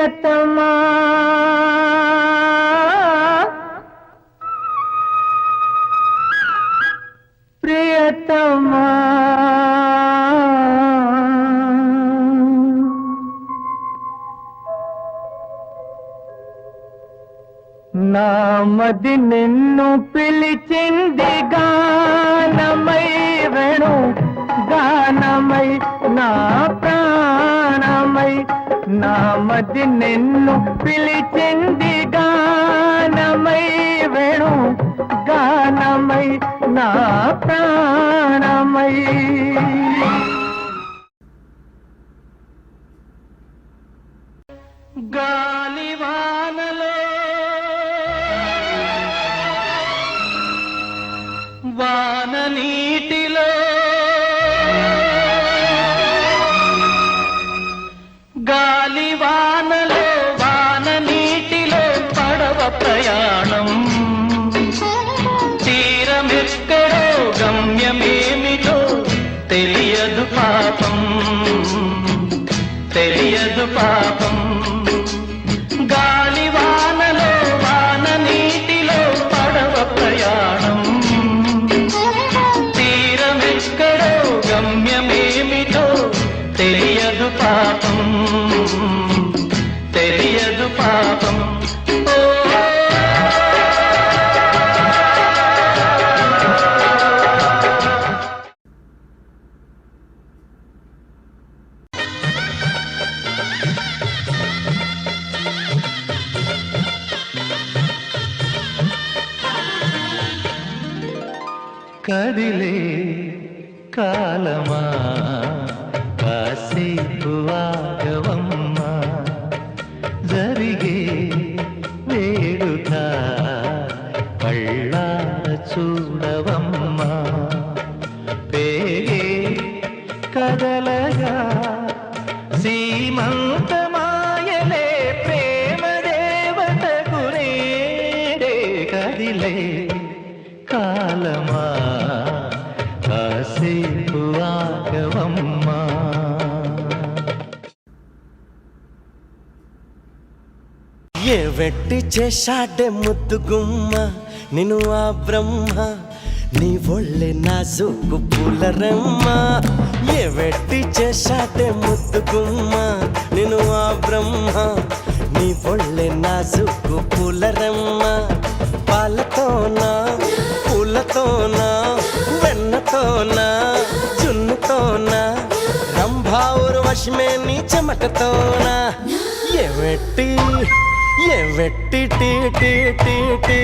ప్రియతమా ప్రియతమా నామది నిన్ను పిలిచింది గానమై వేణు గానమై నా ప్రాణమై నామది నిన్ను పిలిచింది గానమై వేణు గానమై నా ప్రాణమై గాలివానలో వాన నీటిలో గాలివానలో వాన నీటిలో పడవ ప్రయాణం తీరమెక్కడో గమ్యమేమిటో తెలియదు పాపం తెలియదు పాపం గాలివానలో వాన నీటిలో పడవ ప్రయాణం తీరమెక్కడో గమ్యమేమిటో తెలియదు పాపం తెలియదు పాపం కదిలే కాలమా కాసేపు ఆగవమ్మా జరిగే వేడుక కళ్ళార చూడవమ్మా పేగే కదలగా సీమంతమాయలే ప్రేమ దేవత గురే కదిలే కాలమా కాసేపు ఆగవమ్మా ఏ వెట్టి చేశాడే ముద్దు గుమ్మ నిన్ను ఆ బ్రహ్మ నీ ఒళ్ళే నాజుకు పూలరమ్మ ఏ వెట్టి చేశాడే ముద్దు గుమ్మ నిన్ను ఆ బ్రహ్మ నీ ఒళ్ళే నాజుకు పూలరమ్మ పాలతోనా పూలతోనా వెన్నతోనా జున్నుతోనా రంభావురు వశమే నీ చెమటతోనా ఏ వెట్టి టీ టీ టీ టీ